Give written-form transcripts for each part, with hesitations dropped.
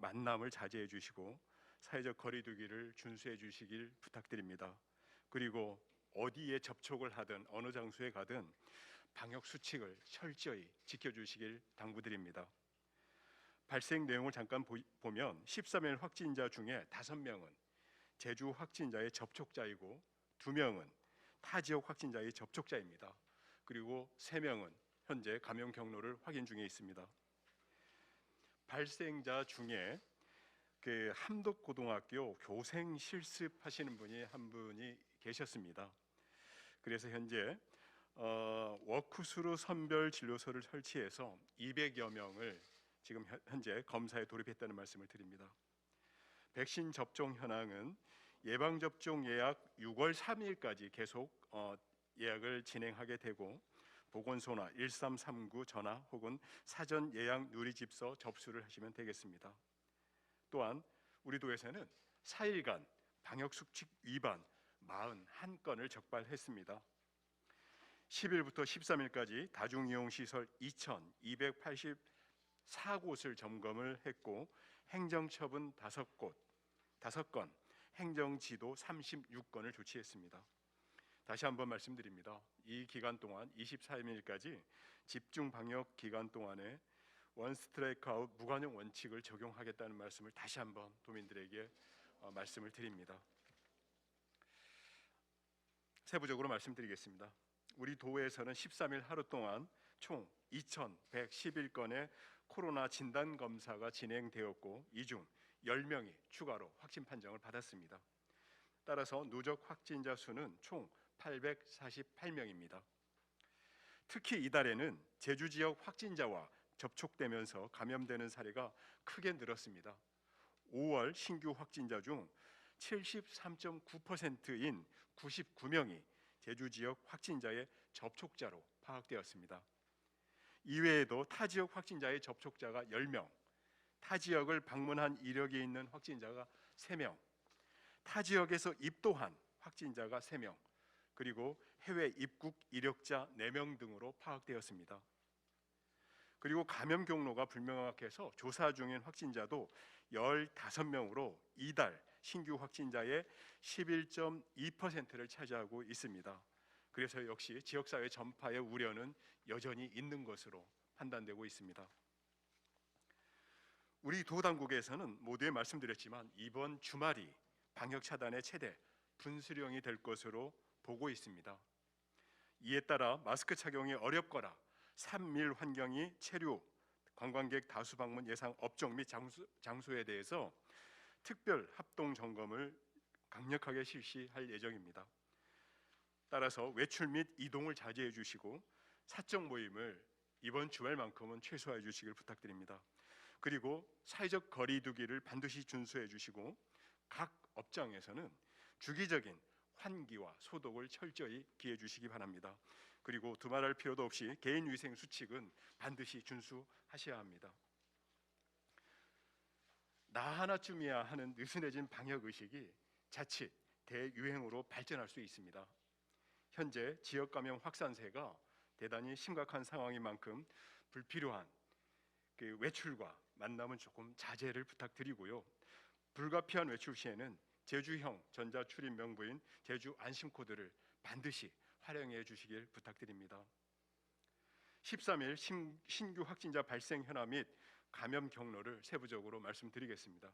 만남을 자제해 주시고 사회적 거리두기를 준수해 주시길 부탁드립니다. 그리고 어디에 접촉을 하든 어느 장소에 가든 방역 수칙을 철저히 지켜주시길 당부드립니다. 발생 내용을 잠깐 보면 13일 확진자 중에 5명은 제주 확진자의 접촉자이고 2명은 타 지역 확진자의 접촉자입니다. 그리고 3명은 현재 감염 경로를 확인 중에 있습니다. 발생자 중에 함덕고등학교 교생 실습하시는 분이 한 분이 계셨습니다. 그래서 현재 워크스루 선별 진료소를 설치해서 200여 명을 지금 현재 검사에 돌입했다는 말씀을 드립니다. 백신 접종 현황은 예방접종 예약 6월 3일까지 계속 예약을 진행하게 되고 보건소나 1339 전화 혹은 사전 예약 누리집서 접수를 하시면 되겠습니다. 또한 우리 도에서는 4일간 방역수칙 위반 41건을 적발했습니다. 10일부터 13일까지 다중이용시설 2,284곳을 점검을 했고 행정처분 5건, 행정지도 36건을 조치했습니다. 다시 한번 말씀드립니다. 이 기간 동안 24일까지 집중 방역 기간 동안에 원 스트라이크 아웃 무관용 원칙을 적용하겠다는 말씀을 다시 한번 도민들에게 말씀을 드립니다. 세부적으로 말씀드리겠습니다. 우리 도에서는 13일 하루 동안 총 2,111건의 코로나 진단 검사가 진행되었고 이 중 10명이 추가로 확진 판정을 받았습니다. 따라서 누적 확진자 수는 총 848명입니다. 특히 이달에는 제주 지역 확진자와 접촉되면서 감염되는 사례가 크게 늘었습니다. 5월 신규 확진자 중 73.9%인 99명이 제주 지역 확진자의 접촉자로 파악되었습니다. 이외에도 타 지역 확진자의 접촉자가 10명, 타 지역을 방문한 이력이 있는 확진자가 3명, 타 지역에서 입도한 확진자가 3명, 그리고 해외 입국 이력자 4명 등으로 파악되었습니다. 그리고 감염 경로가 불명확해서 조사 중인 확진자도 15명으로 이달 신규 확진자의 11.2%를 차지하고 있습니다. 그래서 역시 지역사회 전파의 우려는 여전히 있는 것으로 판단되고 있습니다. 우리 도 당국에서는 모두에 말씀드렸지만 이번 주말이 방역 차단의 최대 분수령이 될 것으로 보고 있습니다. 이에 따라 마스크 착용이 어렵거나 산밀 환경이 체류, 관광객 다수 방문 예상 업종 및 장소에 대해서 특별 합동 점검을 강력하게 실시할 예정입니다. 따라서 외출 및 이동을 자제해 주시고 사적 모임을 이번 주말만큼은 최소화해 주시길 부탁드립니다. 그리고 사회적 거리두기를 반드시 준수해 주시고 각 업장에서는 주기적인 환기와 소독을 철저히 기해 주시기 바랍니다. 그리고 두말할 필요도 없이 개인위생 수칙은 반드시 준수하셔야 합니다. 나 하나쯤이야 하는 느슨해진 방역의식이 자칫 대유행으로 발전할 수 있습니다. 현재 지역 감염 확산세가 대단히 심각한 상황인 만큼 불필요한 외출과 만남은 조금 자제를 부탁드리고요. 불가피한 외출 시에는 제주형 전자출입 명부인 제주 안심코드를 반드시 활용해 주시길 부탁드립니다. 13일 신규 확진자 발생 현황 및 감염 경로를 세부적으로 말씀드리겠습니다.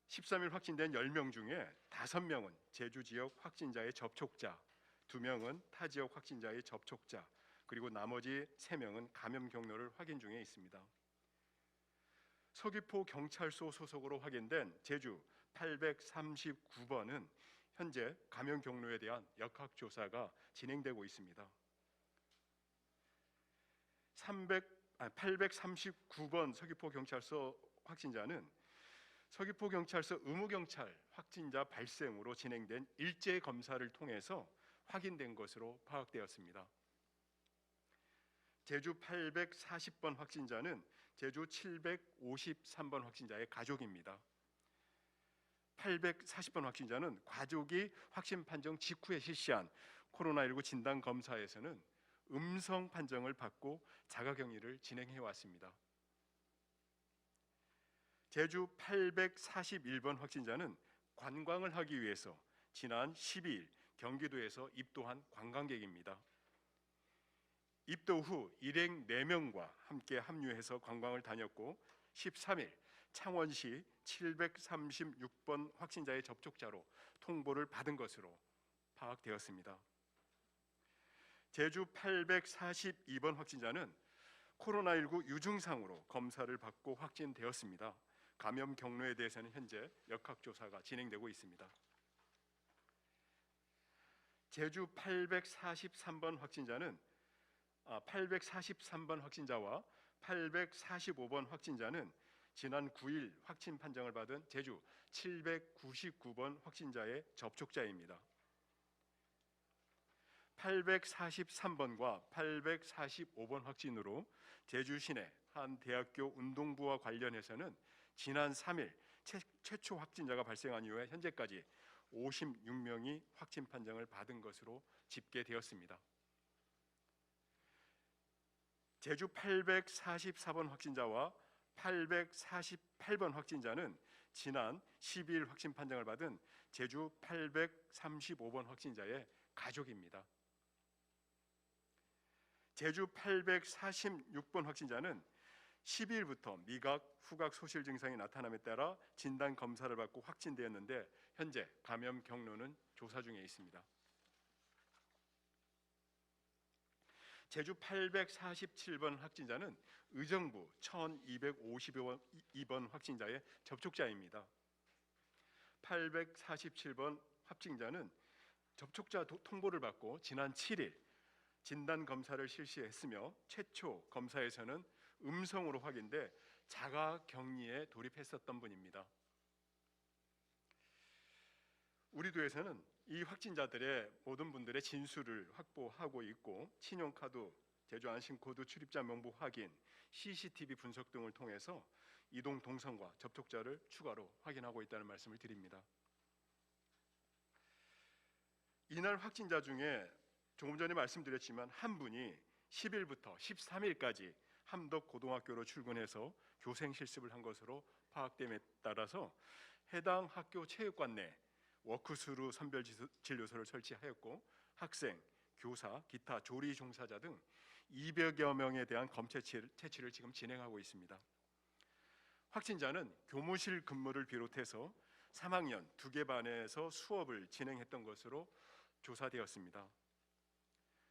13일 확진된 10명 중에 5명은 제주 지역 확진자의 접촉자, 2명은 타 지역 확진자의 접촉자, 그리고 나머지 3명은 감염 경로를 확인 중에 있습니다. 서귀포 경찰서 소속으로 확인된 제주 839번은 현재 감염 경로에 대한 역학조사가 진행되고 있습니다. 839번 서귀포 경찰서 확진자는 서귀포 경찰서 의무경찰 확진자 발생으로 진행된 일제 검사를 통해서 확인된 것으로 파악되었습니다. 제주 840번 확진자는 제주 753번 확진자의 가족입니다. 840번 확진자는 가족이 확진 판정 직후에 실시한 코로나19 진단 검사에서는 음성 판정을 받고 자가격리를 진행해 왔습니다. 제주 841번 확진자는 관광을 하기 위해서 지난 12일 경기도에서 입도한 관광객입니다. 입도 후 일행 4명과 함께 합류해서 관광을 다녔고 13일 창원시 736번 확진자의 접촉자로 통보를 받은 것으로 파악되었습니다. 제주 842번 확진자는 코로나19 유증상으로 검사를 받고 확진되었습니다. 감염 경로에 대해서는 현재 역학조사가 진행되고 있습니다. 제주 843번 확진자는 843번 확진자와 845번 확진자는 지난 9일 확진 판정을 받은 제주 799번 확진자의 접촉자입니다. 843번과 845번 확진으로 제주 시내 한 대학교 운동부와 관련해서는 지난 3일 최초 확진자가 발생한 이후에 현재까지 56명이 확진 판정을 받은 것으로 집계되었습니다. 제주 844번 확진자와 848번 확진자는 지난 12일 확진 판정을 받은 제주 835번 확진자의 가족입니다. 제주 846번 확진자는 12일부터 미각, 후각 소실 증상이 나타남에 따라 진단 검사를 받고 확진되었는데 현재 감염 경로는 조사 중에 있습니다. 제주 847번 확진자는 의정부 1252번 확진자의 접촉자입니다. 847번 확진자는 접촉자 통보를 받고 지난 7일 진단 검사를 실시했으며 최초 검사에서는 음성으로 확인돼 자가 격리에 돌입했었던 분입니다. 우리 도에서는 이 확진자들의 모든 분들의 진술을 확보하고 있고 신용카드, 제주안심코드 출입자 명부 확인, CCTV 분석 등을 통해서 이동 동선과 접촉자를 추가로 확인하고 있다는 말씀을 드립니다. 이날 확진자 중에 조금 전에 말씀드렸지만 한 분이 10일부터 13일까지 함덕고등학교로 출근해서 교생 실습을 한 것으로 파악됨에 따라서 해당 학교 체육관 내 워크스루 선별진료소를 설치하였고 학생, 교사, 기타 조리 종사자 등 200여 명에 대한 검체 채취를 지금 진행하고 있습니다. 확진자는 교무실 근무를 비롯해서 3학년 2개 반에서 수업을 진행했던 것으로 조사되었습니다.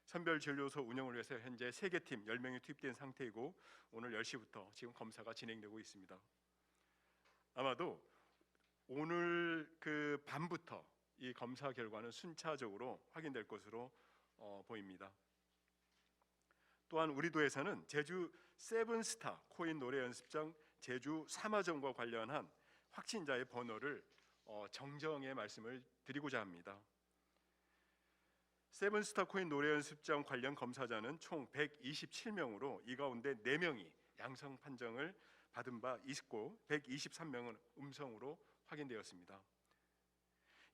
선별진료소 운영을 위해서 현재 3개 팀 10명이 투입된 상태이고 오늘 10시부터 지금 검사가 진행되고 있습니다. 아마도 오늘 밤부터 이 검사 결과는 순차적으로 확인될 것으로 보입니다. 또한 우리 도에서는 제주 세븐스타 코인 노래 연습장 제주 3화점과 관련한 확진자의 번호를 정정의 말씀을 드리고자 합니다. 세븐스타 코인 노래 연습장 관련 검사자는 총 127명으로 이 가운데 4명이 양성 판정을 받은 바 있고 123명은 음성으로 확인되었습니다.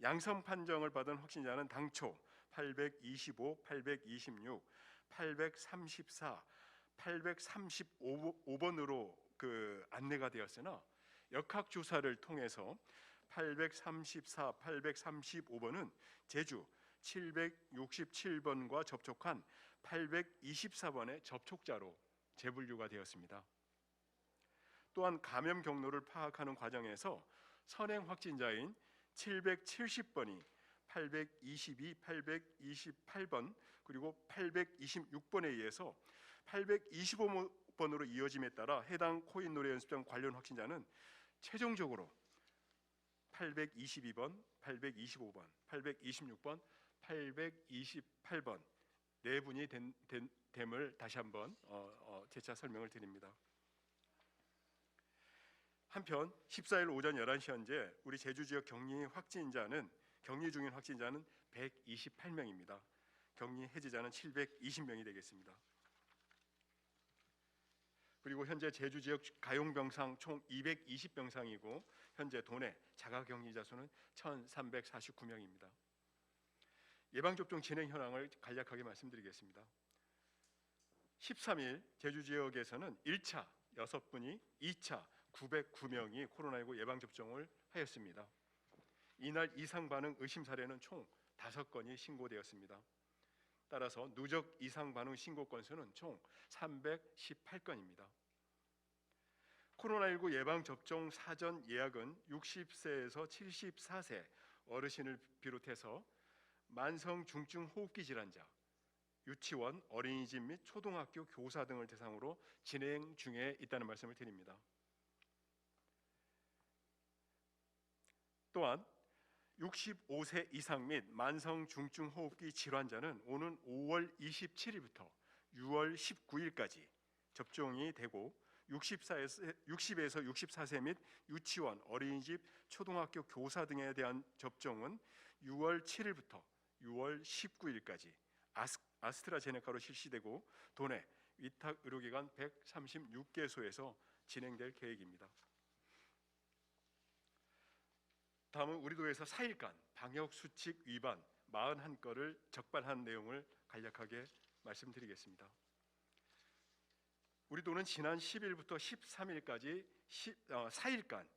양성 판정을 받은 확진자는 당초 825, 826, 834, 835번으로 안내가 되었으나 역학조사를 통해서 834, 835번은 제주 767번과 접촉한 824번의 접촉자로 재분류가 되었습니다. 또한 감염 경로를 파악하는 과정에서 선행 확진자인 770번이 822, 828번 그리고 826번에 의해서 825번으로 이어짐에 따라 해당 코인 노래 연습장 관련 확진자는 최종적으로 822번, 825번, 826번, 828번 4분이 됨을 다시 한번 재차 설명을 드립니다. 한편 14일 오전 11시 현재 우리 제주 지역 격리 중인 확진자는 128명입니다. 격리 해제자는 720명이 되겠습니다. 그리고 현재 제주 지역 가용 병상 총 220병상이고 현재 도내 자가 격리자 수는 1,349명입니다. 예방접종 진행 현황을 간략하게 말씀드리겠습니다. 13일 제주 지역에서는 1차 6분이, 2차 909명이 코로나19 예방 접종을 하였습니다. 이날 이상 반응 의심 사례는 총 5건이 신고되었습니다. 따라서 누적 이상 반응 신고 건수는 총 318건입니다. 코로나19 예방 접종 사전 예약은 60세에서 74세 어르신을 비롯해서 만성 중증 호흡기 질환자, 유치원, 어린이집 및 초등학교 교사 등을 대상으로 진행 중에 있다는 말씀을 드립니다. 또한 65세 이상 및 만성 중증 호흡기 질환자는 오는 5월 27일부터 6월 19일까지 접종이 되고 60에서 64세 및 유치원, 어린이집, 초등학교 교사 등에 대한 접종은 6월 7일부터 6월 19일까지 아스트라제네카로 실시되고 도내 위탁 의료기관 136개소에서 진행될 계획입니다. 다음은 우리 도에서 4일간 방역수칙 위반 41건을 적발한 내용을 간략하게 말씀드리겠습니다. 우리 도는 지난 10일부터 13일까지 4일간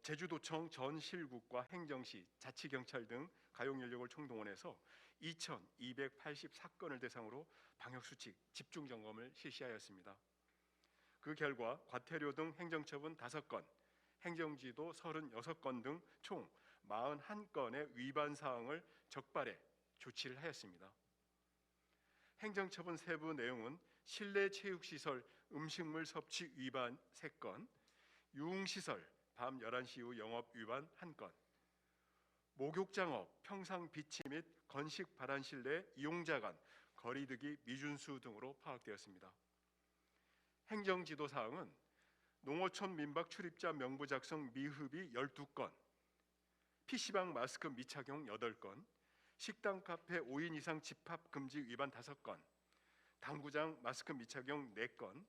제주도청 전실국과 행정시, 자치경찰 등 가용인력을 총동원해서 2,284건을 대상으로 방역수칙 집중점검을 실시하였습니다. 그 결과 과태료 등 행정처분 5건, 행정지도 36건 등 총 41건의 위반 사항을 적발해 조치를 하였습니다. 행정처분 세부 내용은 실내 체육시설 음식물 섭취 위반 3건, 유흥시설 밤 11시 이후 영업 위반 1건, 목욕장업, 평상 비치 및 건식 발안실 내 이용자 간 거리두기 미준수 등으로 파악되었습니다. 행정지도 사항은 농어촌 민박 출입자 명부 작성 미흡이 12건, PC방 마스크 미착용 8건, 식당 카페 5인 이상 집합 금지 위반 5건, 당구장 마스크 미착용 4건,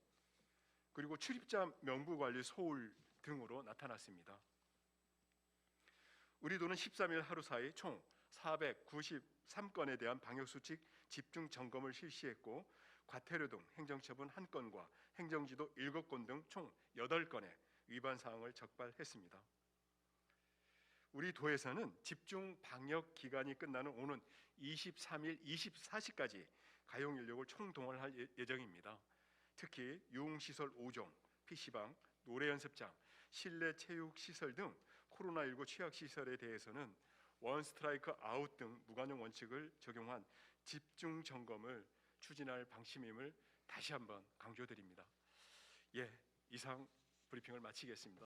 그리고 출입자 명부 관리 소홀 등으로 나타났습니다. 우리 도는 13일 하루 사이 총 493건에 대한 방역수칙 집중 점검을 실시했고 과태료 등 행정처분 1건과 행정지도 7건 등 총 8건의 위반 사항을 적발했습니다. 우리 도에서는 집중 방역 기간이 끝나는 오는 23일 24시까지 가용 인력을 총동원할 예정입니다. 특히 유흥시설 5종, PC방, 노래연습장, 실내 체육시설 등 코로나19 취약시설에 대해서는 원스트라이크 아웃 등 무관용 원칙을 적용한 집중 점검을 추진할 방침임을 다시 한번 강조드립니다. 이상 브리핑을 마치겠습니다.